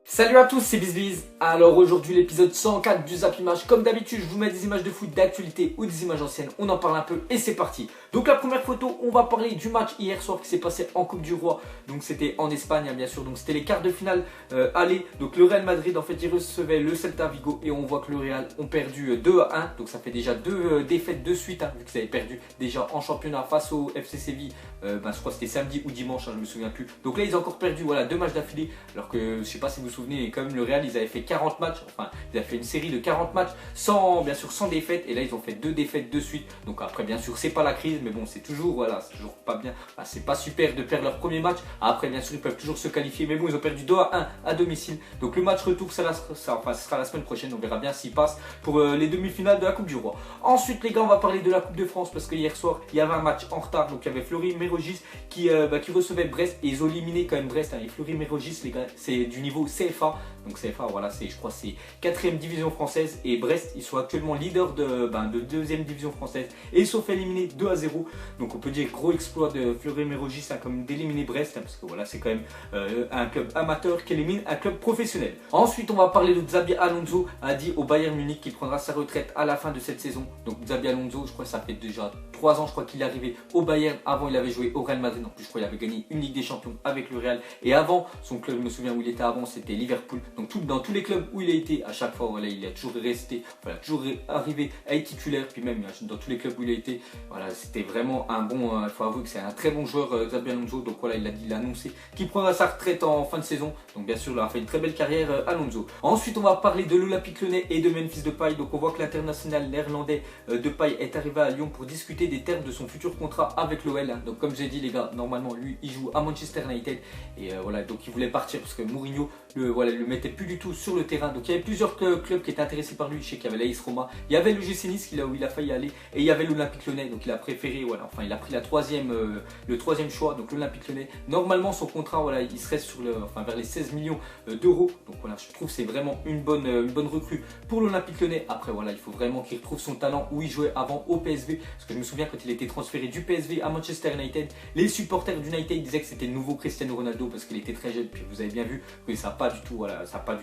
Salut à tous, c'est BizBiz. Alors aujourd'hui l'épisode 104 du Zap Image. Comme d'habitude, je vous mets des images de foot d'actualité ou des images anciennes. On en parle un peu et c'est parti. Donc la première photo, on va parler du match hier soir qui s'est passé en Coupe du Roi. Donc c'était en Espagne bien sûr. Donc c'était les quarts de finale aller. Donc le Real Madrid en fait il recevait le Celta Vigo et on voit que le Real ont perdu 2-1. Donc ça fait déjà deux défaites de suite vu qu'ils avaient perdu déjà en championnat face au FC Séville. Je crois que c'était samedi ou dimanche, je me souviens plus. Donc là ils ont encore perdu deux matchs d'affilée. Alors que je sais pas si vous vous souvenez, quand même le Real ils avaient fait 40 matchs, enfin ils avaient fait une série de 40 matchs sans défaite, et là ils ont fait 2 défaites de suite. Donc après bien sûr c'est pas la crise, mais bon c'est toujours pas bien, c'est pas super de perdre leur premier match. Après bien sûr ils peuvent toujours se qualifier, mais bon ils ont perdu 2-1 à domicile. Donc le match retour ce sera la semaine prochaine, on verra bien s'ils passent pour les demi-finales de la Coupe du Roi. Ensuite les gars, on va parler de la Coupe de France parce que hier soir il y avait un match en retard. Donc il y avait Fleury-Mérogis qui recevait Brest et ils ont éliminé quand même Brest. Et Fleury-Mérogis les gars, c'est du niveau CFA. Donc CFA, voilà, je crois c'est 4ème division française, et Brest ils sont actuellement leaders de 2ème division française et ils sont fait éliminer 2-0. Donc on peut dire gros exploit de Fleury-Mérogis comme d'éliminer Brest, parce que voilà c'est quand même un club amateur qui élimine un club professionnel. Ensuite on va parler de Xabi Alonso, a dit au Bayern Munich qu'il prendra sa retraite à la fin de cette saison. Donc Xabi Alonso, je crois que ça fait déjà 3 ans je crois qu'il est arrivé au Bayern. Avant il avait joué au Real Madrid, en plus je crois qu'il avait gagné une Ligue des Champions avec le Real, et avant son club, je me souviens où il était avant, c'était Liverpool. Donc dans tous les clubs où il a été, à chaque fois voilà, il a toujours resté, voilà, toujours arrivé à être titulaire. Puis même dans tous les clubs où il a été, voilà, c'était vraiment un bon, il faut avouer que c'est un très bon joueur, Xabi Alonso. Donc voilà, il a annoncé qu'il prendra sa retraite en fin de saison. Donc bien sûr il a fait une très belle carrière, Alonso. Ensuite on va parler de l'Olympique Lyonnais et de Memphis Depay. Donc on voit que l'international néerlandais Depay est arrivé à Lyon pour discuter des termes de son futur contrat avec l'OL. Donc comme j'ai dit les gars, normalement lui il joue à Manchester United, et voilà, donc il voulait partir parce que Mourinho le mettait plus du tout sur le terrain. Donc il y avait plusieurs clubs qui étaient intéressés par lui. Je sais qu'il y avait l'AS Roma, il y avait le GC Nice où il a failli aller, et il y avait l'Olympique Lyonnais. Donc il a préféré, voilà, enfin il a pris le troisième choix, donc l'Olympique Lyonnais. Normalement son contrat, voilà, il serait vers les 16 millions d'euros. Donc voilà, je trouve que c'est vraiment une bonne recrue pour l'Olympique Lyonnais. Après voilà, il faut vraiment qu'il retrouve son talent où il jouait avant au PSV, parce que je me souviens quand il était transféré du PSV à Manchester United, les supporters d'United disaient que c'était le nouveau Cristiano Ronaldo parce qu'il était très jeune. Puis vous avez bien vu que ça n'a pas du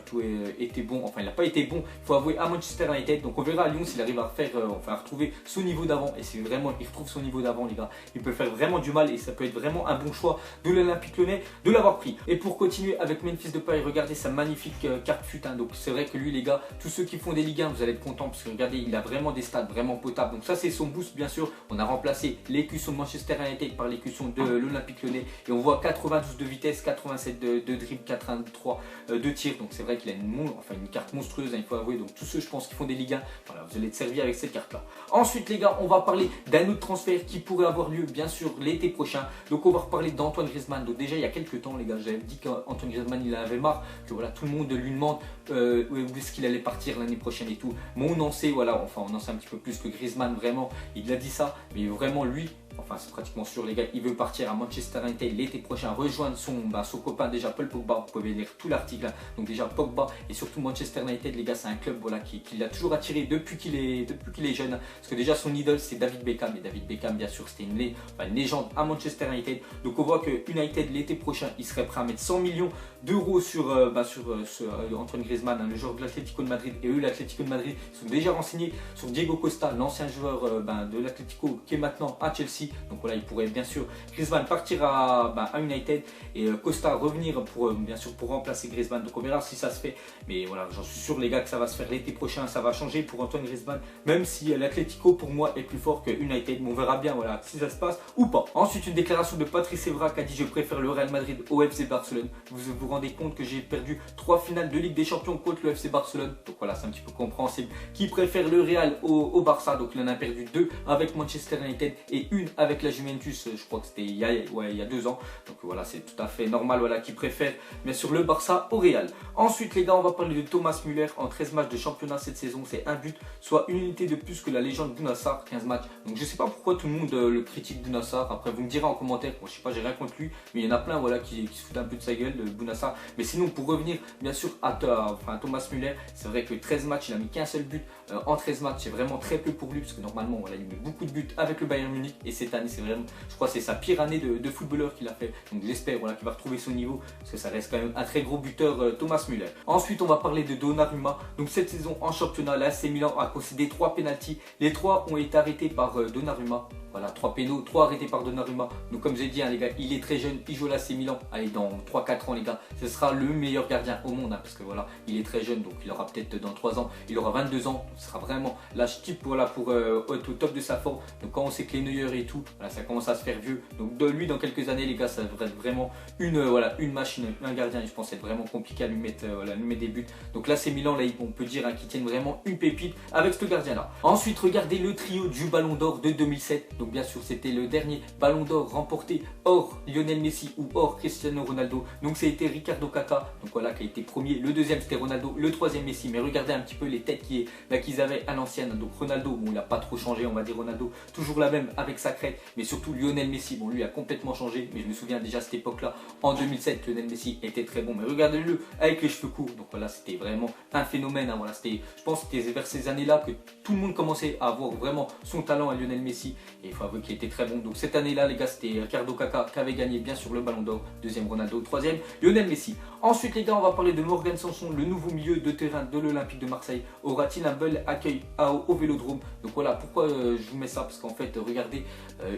tout, été bon. Enfin il n'a pas été bon, il faut avouer, à Manchester United. Donc on verra à Lyon s'il arrive à retrouver son niveau d'avant. Et si vraiment il retrouve son niveau d'avant les gars, il peut faire vraiment du mal, et ça peut être vraiment un bon choix de l'Olympique Lyonnais de l'avoir pris. Et pour continuer avec Memphis Depay, regardez sa magnifique carte fut. Donc c'est vrai que lui les gars, tous ceux qui font des Ligue 1, vous allez être contents parce que regardez, il a vraiment des stats vraiment potables. Donc ça c'est son boost bien sûr. On a remplacé l'écusson de Manchester United par l'écusson de l'Olympique Lyonnais, et on voit 92 de vitesse, 87 de dribble, 83 de tir. Donc c'est vrai qu'il a une carte monstrueuse, il faut avouer. Donc tous ceux je pense qui font des Ligue 1, voilà, vous allez être servi avec cette carte là. Ensuite les gars, on va parler d'un autre transfert qui pourrait avoir lieu bien sûr l'été prochain. Donc on va reparler d'Antoine Griezmann. Donc déjà il y a quelques temps les gars, j'avais dit qu'Antoine Griezmann il avait marre, que voilà, tout le monde lui demande où est-ce qu'il allait partir l'année prochaine et tout. Mais on en sait, voilà, enfin on en sait un petit peu plus que Griezmann, vraiment il a dit ça, mais vraiment lui, enfin c'est pratiquement sûr les gars, il veut partir à Manchester United l'été prochain, rejoindre son copain déjà Paul Pogba. Vous pouvez lire tout l'article. Donc déjà Pogba, et surtout Manchester United les gars, c'est un club voilà, qui l'a toujours attiré depuis qu'il est jeune. Parce que déjà son idole c'est David Beckham, et David Beckham bien sûr c'était une légende à Manchester United. Donc on voit que United l'été prochain il serait prêt à mettre 100 millions d'euros sur Antoine Griezmann, le joueur de l'Atlético de Madrid. Et eux l'Atlético de Madrid sont déjà renseignés sur Diego Costa, l'ancien joueur de l'Atlético qui est maintenant à Chelsea. Donc voilà, il pourrait bien sûr Griezmann partir à United, et Costa revenir pour remplacer Griezmann. Donc on verra si ça se fait, mais voilà, j'en suis sûr les gars que ça va se faire l'été prochain. Ça va changer pour Antoine Griezmann, même si l'Atlético pour moi est plus fort que United, mais on verra bien voilà, si ça se passe ou pas. Ensuite une déclaration de Patrice Evra qui a dit: je préfère le Real Madrid au FC Barcelone. Vous vous rendez compte que j'ai perdu 3 finales de Ligue des Champions contre le FC Barcelone. Donc voilà, c'est un petit peu compréhensible. Qui préfère le Real au Barça. Donc il en a perdu 2 avec Manchester United et une avec la Juventus, je crois que c'était il y a 2 ans. Donc voilà, c'est tout à fait normal, voilà, qui préfère bien sûr le Barça au Real. Ensuite les gars, on va parler de Thomas Müller. En 13 matchs de championnat cette saison, c'est un but, soit une unité de plus que la légende Bouna Sarr, 15 matchs. Donc je sais pas pourquoi tout le monde le critique, Bouna Sarr. Après vous me direz en commentaire, moi je sais pas, j'ai rien contre lui, mais il y en a plein voilà, qui se foutent un peu de sa gueule, de Bouna Sarr. Mais sinon pour revenir bien sûr à Thomas Müller, c'est vrai que 13 matchs, il a mis qu'un seul but en 13 matchs, c'est vraiment très peu pour lui, parce que normalement voilà, il met beaucoup de buts avec le Bayern Munich, et cette année, c'est vraiment, je crois que c'est sa pire année de footballeur qu'il a fait. Donc j'espère voilà, qu'il va retrouver son niveau, parce que ça reste quand même un très gros buteur, Thomas Müller. Ensuite, on va parler de Donnarumma. Donc cette saison en championnat, l'AC Milan a concédé 3 pénaltys. Les 3 ont été arrêtés par Donnarumma. Voilà, 3 pénaux, 3 arrêtés par Donnarumma. Donc comme j'ai dit, hein, les gars, il est très jeune, il joue à l'AC Milan. Allez, dans 3-4 ans, les gars, ce sera le meilleur gardien au monde. Hein, parce que voilà, il est très jeune, donc il aura peut-être dans 3 ans, il aura 22 ans. Ce sera vraiment l'âge type voilà, pour être au top de sa forme. Donc quand on sait que les Neuer et tout, voilà, ça commence à se faire vieux. Donc de lui, dans quelques années, les gars, ça devrait être vraiment une machine, un gardien. Je pense que c'est vraiment compliqué à lui mettre, lui mettre des buts. Donc là, c'est Milan, là, on peut dire hein, qu'ils tiennent vraiment une pépite avec ce gardien-là. Ensuite, regardez le trio du Ballon d'Or de 2007. Donc bien sûr, c'était le dernier Ballon d'Or remporté hors Lionel Messi ou hors Cristiano Ronaldo. Donc ça a été Ricardo Caca, donc voilà, qui a été premier. Le deuxième, c'était Ronaldo. Le troisième, Messi. Mais regardez un petit peu les têtes qu'ils avaient à l'ancienne. Donc Ronaldo, bon, il n'a pas trop changé, on va dire Ronaldo, toujours la même avec sa crête. Mais surtout Lionel Messi, bon, lui a complètement changé. Mais je me souviens déjà à cette époque-là, en 2007, Lionel Messi était très bon. Mais regardez-le avec les cheveux courts. Donc voilà, c'était vraiment un phénomène. Hein, voilà, je pense que c'était vers ces années-là que tout le monde commençait à voir vraiment son talent à Lionel Messi. Et il faut avouer qu'il était très bon. Donc cette année-là, les gars, c'était Ricardo Caca qui avait gagné bien sûr le Ballon d'Or. Deuxième Ronaldo, troisième Lionel Messi. Ensuite, les gars, on va parler de Morgan Sanson, le nouveau milieu de terrain de l'Olympique de Marseille. Aura-t-il un bel accueil au Vélodrome? Donc voilà, pourquoi je vous mets ça? Parce qu'en fait, regardez,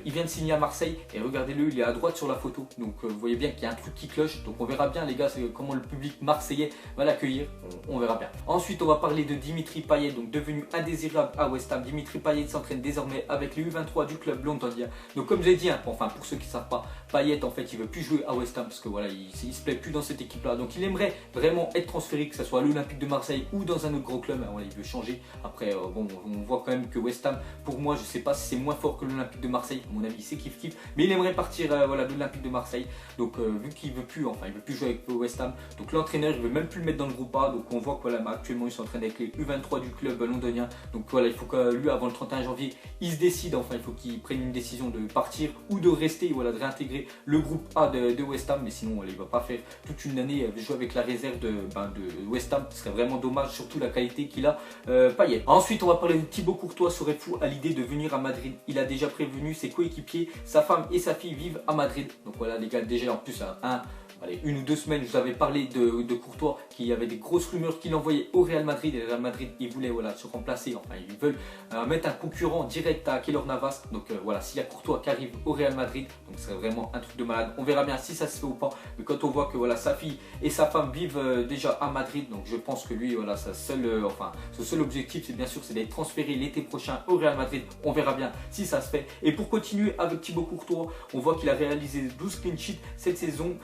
il vient de signer à Marseille et regardez-le, il est à droite sur la photo. Donc vous voyez bien qu'il y a un truc qui cloche. Donc on verra bien, les gars, comment le public marseillais va l'accueillir. On verra bien. Ensuite, on va parler de Dimitri Payet, donc devenu indésirable à West Ham. Dimitri Payet s'entraîne désormais avec les U23 du club londonien. Donc comme j'ai dit, hein, enfin pour ceux qui ne savent pas, Payet en fait il veut plus jouer à West Ham parce que voilà, il se plaît plus dans cette équipe là. Donc il aimerait vraiment être transféré, que ce soit à l'Olympique de Marseille ou dans un autre gros club. Voilà, il veut changer. Après bon, on voit quand même que West Ham, pour moi, je sais pas si c'est moins fort que l'Olympique de Marseille. À mon avis, c'est kiff kiff. Mais il aimerait partir voilà, de l'Olympique de Marseille. Donc vu qu'il veut plus, enfin il veut plus jouer avec West Ham. Donc l'entraîneur il veut même plus le mettre dans le groupe A. Donc on voit que voilà, actuellement il s'entraîne avec les U23 du club londonien. Donc voilà, il faut que lui avant le 31 janvier, il se décide. Enfin, il faut qu'il prenne une décision de partir ou de rester, voilà, de réintégrer le groupe A de West Ham. Mais sinon, voilà, il ne va pas faire toute une année jouer avec la réserve de West Ham. Ce serait vraiment dommage, surtout la qualité qu'il a, Payet. Ensuite, on va parler de Thibaut Courtois. Serait fou à l'idée de venir à Madrid. Il a déjà prévenu ses coéquipiers, sa femme et sa fille vivent à Madrid. Donc voilà, les gars, déjà en plus, allez, 1 ou 2 semaines, je vous avais parlé de Courtois, qui avait des grosses rumeurs qu'il envoyait au Real Madrid. Et le Real Madrid, ils voulaient voilà, se remplacer. Enfin, ils veulent mettre un concurrent direct à Keylor Navas. Donc voilà, s'il y a Courtois qui arrive au Real Madrid, donc ce serait vraiment un truc de malade. On verra bien si ça se fait ou pas. Mais quand on voit que voilà, sa fille et sa femme vivent déjà à Madrid, donc je pense que lui, voilà, son seul objectif, c'est bien sûr, c'est d'être transféré l'été prochain au Real Madrid. On verra bien si ça se fait. Et pour continuer avec Thibaut Courtois, on voit qu'il a réalisé 12 clean sheets cette saison.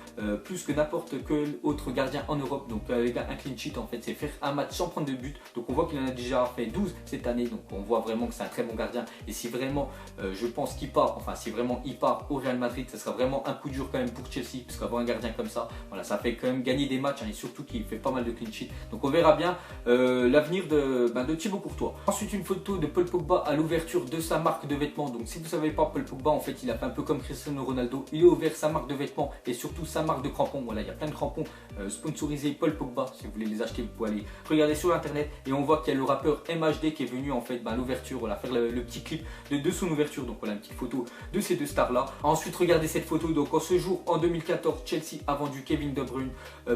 Plus que n'importe quel autre gardien en Europe. Donc les gars, un clean sheet en fait c'est faire un match sans prendre de but. Donc on voit qu'il en a déjà fait 12 cette année. Donc on voit vraiment que c'est un très bon gardien. Et si vraiment je pense qu'il part, enfin si vraiment il part au Real Madrid, ça sera vraiment un coup dur quand même pour Chelsea. Parce qu'avoir un gardien comme ça, voilà, ça fait quand même gagner des matchs, hein, et surtout qu'il fait pas mal de clean sheet. Donc on verra bien l'avenir de Thibaut Courtois. Ensuite, une photo de Paul Pogba à l'ouverture de sa marque de vêtements. Donc si vous ne savez pas, Paul Pogba en fait il a fait un peu comme Cristiano Ronaldo. Il a ouvert sa marque de vêtements et surtout sa marque de crampons. Voilà, il y a plein de crampons sponsorisés Paul Pogba. Si vous voulez les acheter, vous pouvez aller regarder sur internet. Et on voit qu'il y a le rappeur MHD qui est venu en fait à l'ouverture, voilà, faire le petit clip de son ouverture. Donc voilà, une petite photo de ces deux stars là. Ensuite, regardez cette photo. Donc en ce jour, en 2014, Chelsea a vendu Kevin De Bruyne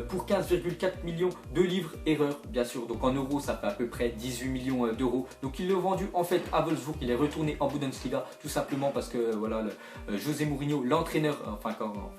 pour 15,4 millions de livres, erreur bien sûr. Donc en euros, ça fait à peu près 18 millions d'euros. Donc il l'a vendu en fait à Wolfsburg. Il est retourné en Bundesliga tout simplement parce que voilà, José Mourinho, l'entraîneur,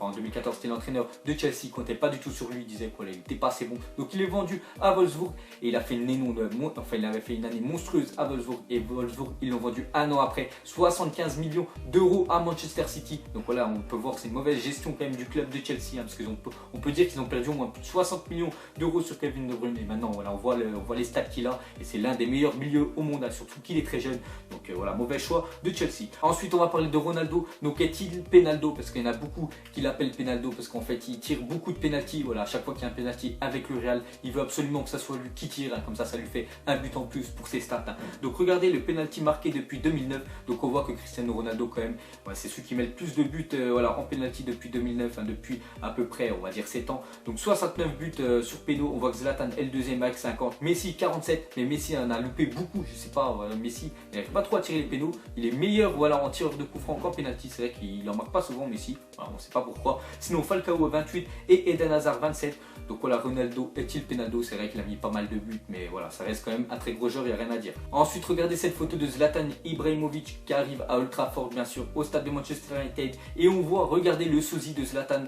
en 2014 c'était l'entraîneur de Chelsea, comptait pas du tout sur lui, il disait qu'il n'était pas assez bon. Donc il est vendu à Wolfsburg et il a fait il avait fait une année monstrueuse à Wolfsburg, et Wolfsburg ils l'ont vendu un an après 75 millions d'euros à Manchester City. Donc voilà, on peut voir que c'est une mauvaise gestion quand même du club de Chelsea, hein, parce qu'on peut dire qu'ils ont perdu au moins plus de 60 millions d'euros sur Kevin De Bruyne. Et maintenant voilà, on voit les stats qu'il a et c'est l'un des meilleurs milieux au monde, hein, surtout qu'il est très jeune. Donc voilà, mauvais choix de Chelsea. Ensuite on va parler de Ronaldo. Donc est-il Penaldo? Parce qu'il y en a beaucoup qui l'appellent Penaldo parce qu'en fait il tire beaucoup de pénaltys. Voilà, à chaque fois qu'il y a un pénalty avec le Real, il veut absolument que ça soit lui qui tire, hein, comme ça lui fait un but en plus pour ses stats. Hein. Donc regardez le penalty marqué depuis 2009, donc on voit que Cristiano Ronaldo quand même, c'est celui qui met le plus de buts voilà, en penalty depuis 2009, hein, depuis à peu près on va dire 7 ans. Donc 69 buts sur péno, on voit que Zlatan est le deuxième avec 50, Messi 47, mais Messi en a loupé beaucoup, je sais pas, voilà, Messi il n'arrive pas trop à tirer les pénaux, il est meilleur voilà, en tireur de coup franc qu'en penalty, c'est vrai qu'il en marque pas souvent Messi, voilà, on ne sait pas pourquoi. Sinon Falcao 28 et Eden Hazard 27. Donc voilà, Ronaldo est-il Penaldo, c'est vrai qu'il a mis pas mal de buts, mais voilà, ça reste quand même un très gros joueur, il n'y a rien à dire. Ensuite, regardez cette photo de Zlatan Ibrahimovic qui arrive à Old Trafford, bien sûr, au stade de Manchester United. Et on voit, regardez le sosie de Zlatan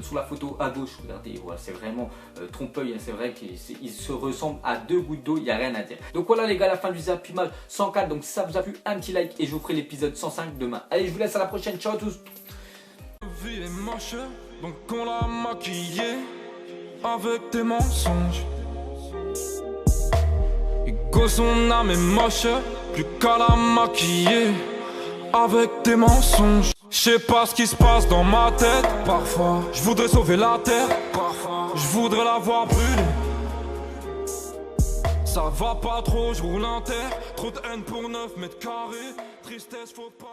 sur la photo à gauche. Regardez, voilà, c'est vraiment trompe-œil, hein, c'est vrai qu'il se ressemble à deux gouttes d'eau, il n'y a rien à dire. Donc voilà les gars, la fin du Zapimal 104, donc si ça vous a plu, un petit like et je vous ferai l'épisode 105 demain. Allez, je vous laisse à la prochaine, ciao à tous. Vie est moche, donc on l'a maquillée avec tes mensonges. Ego, son âme est moche, plus qu'à la maquiller avec tes mensonges. Je sais pas ce qui se passe dans ma tête. Parfois, je voudrais sauver la terre. Parfois, je voudrais la voir brûler. Ça va pas trop, je roule en terre. Trop de haine pour 9 mètres carrés. Tristesse, faut pas.